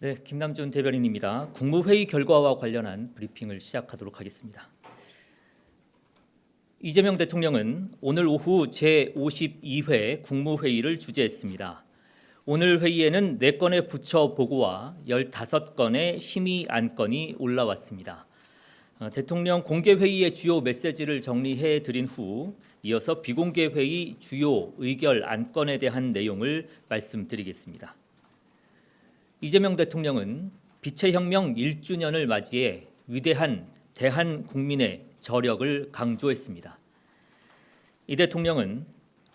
네, 김남준 대변인입니다. 국무회의 결과와 관련한 브리핑을 시작하도록 하겠습니다. 이재명 대통령은 오늘 오후 제52회 국무회의를 주재했습니다. 오늘 회의에는 4건의 부처 보고와 15건의 심의 안건이 올라왔습니다. 대통령 공개회의의 주요 메시지를 정리해 드린 후 이어서 비공개회의 주요 의결 안건에 대한 내용을 말씀드리겠습니다. 이재명 대통령은 빛의 혁명 1주년을 맞이해 위대한 대한국민의 저력을 강조했습니다. 이 대통령은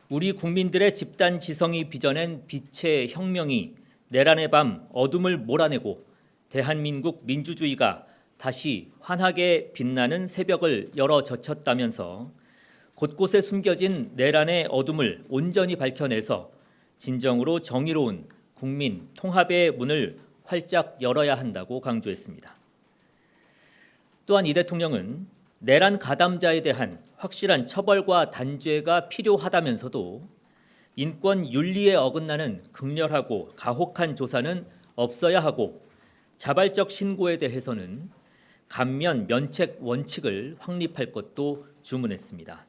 우리 국민들의 집단 지성이 빚어낸 빛의 혁명이 내란의 밤 어둠을 몰아내고 대한민국 민주주의가 다시 환하게 빛나는 새벽을 열어젖혔다면서 곳곳에 숨겨진 내란의 어둠을 온전히 밝혀내서 진정으로 정의로운 국민 통합의 문을 활짝 열어야 한다고 강조했습니다. 또한 이 대통령은 내란 가담자에 대한 확실한 처벌과 단죄가 필요하다면서도 인권 윤리에 어긋나는 극렬하고 가혹한 조사는 없어야 하고 자발적 신고에 대해서는 감면 면책 원칙을 확립할 것도 주문했습니다.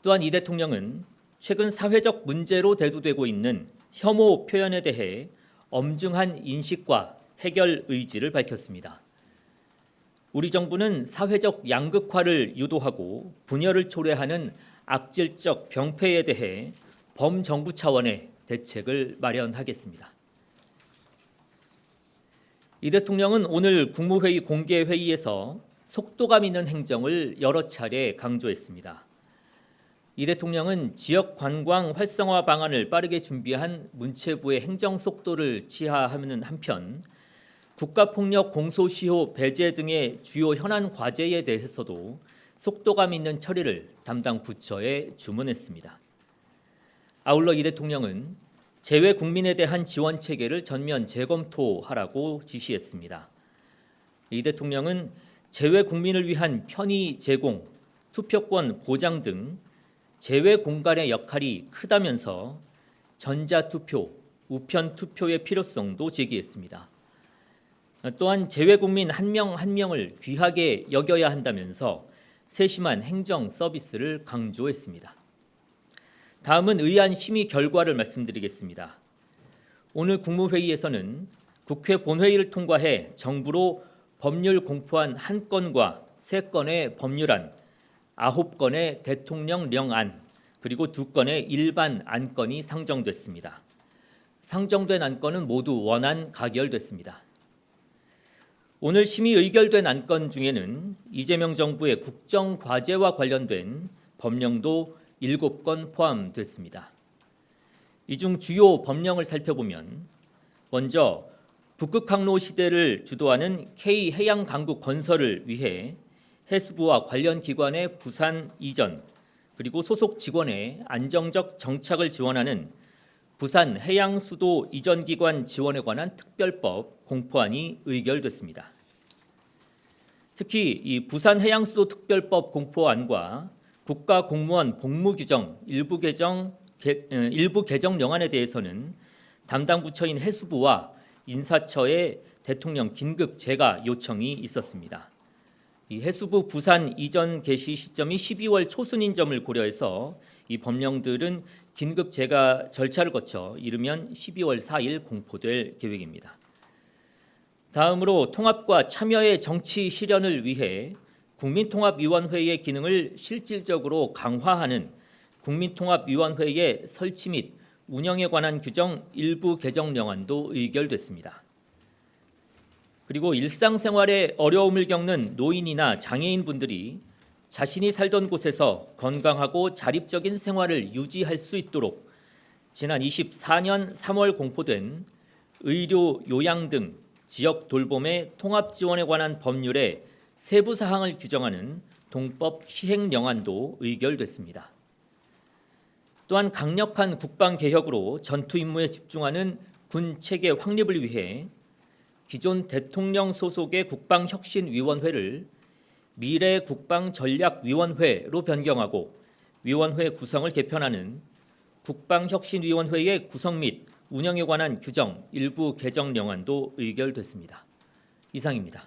또한 이 대통령은 최근 사회적 문제로 대두되고 있는 혐오 표현에 대해 엄중한 인식과 해결 의지를 밝혔습니다. 우리 정부는 사회적 양극화를 유도하고 분열을 초래하는 악질적 병폐에 대해 범정부 차원의 대책을 마련하겠습니다. 이 대통령은 오늘 국무회의 공개회의에서 속도감 있는 행정을 여러 차례 강조했습니다. 이 대통령은 지역 관광 활성화 방안을 빠르게 준비한 문체부의 행정 속도를 치하하는 한편 국가폭력 공소시효 배제 등의 주요 현안 과제에 대해서도 속도감 있는 처리를 담당 부처에 주문했습니다. 아울러 이 대통령은 재외 국민에 대한 지원 체계를 전면 재검토하라고 지시했습니다. 이 대통령은 재외 국민을 위한 편의 제공, 투표권 보장 등 재외 공간의 역할이 크다면서 전자투표, 우편투표의 필요성도 제기했습니다. 또한 재외 국민 한 명 한 명을 귀하게 여겨야 한다면서 세심한 행정 서비스를 강조했습니다. 다음은 의안 심의 결과를 말씀드리겠습니다. 오늘 국무회의에서는 국회 본회의를 통과해 정부로 법률 공포안 1건과 3건의 법률안, 9건의 대통령령안, 그리고 2건의 일반 안건이 상정됐습니다. 상정된 안건은 모두 원안 가결됐습니다. 오늘 심의 의결된 안건 중에는 이재명 정부의 국정과제와 관련된 법령도 7건 포함됐습니다. 이 중 주요 법령을 살펴보면 먼저 북극항로 시대를 주도하는 K해양강국 건설을 위해 해수부와 관련 기관의 부산 이전, 그리고 소속 직원의 안정적 정착을 지원하는 부산 해양수도 이전기관 지원에 관한 특별법 공포안이 의결됐습니다. 특히 이 부산 해양수도 특별법 공포안과 국가공무원 복무규정 일부 개정령안에 대해서는 담당 부처인 해수부와 인사처에 대통령 긴급 재가 요청이 있었습니다. 이 해수부 부산 이전 개시 시점이 12월 초순인 점을 고려해서 이 법령들은 긴급 재가 절차를 거쳐 이르면 12월 4일 공포될 계획입니다. 다음으로 통합과 참여의 정치 실현을 위해 국민통합위원회의 기능을 실질적으로 강화하는 국민통합위원회의 설치 및 운영에 관한 규정 일부 개정령안도 의결됐습니다. 그리고 일상생활에 어려움을 겪는 노인이나 장애인 분들이 자신이 살던 곳에서 건강하고 자립적인 생활을 유지할 수 있도록 지난 24년 3월 공포된 의료, 요양 등 지역 돌봄의 통합 지원에 관한 법률의 세부 사항을 규정하는 동법 시행령안도 의결됐습니다. 또한 강력한 국방 개혁으로 전투 임무에 집중하는 군 체계 확립을 위해 기존 대통령 소속의 국방혁신위원회를 미래국방전략위원회로 변경하고 위원회 구성을 개편하는 국방혁신위원회의 구성 및 운영에 관한 규정 일부 개정 령안도 의결됐습니다. 이상입니다.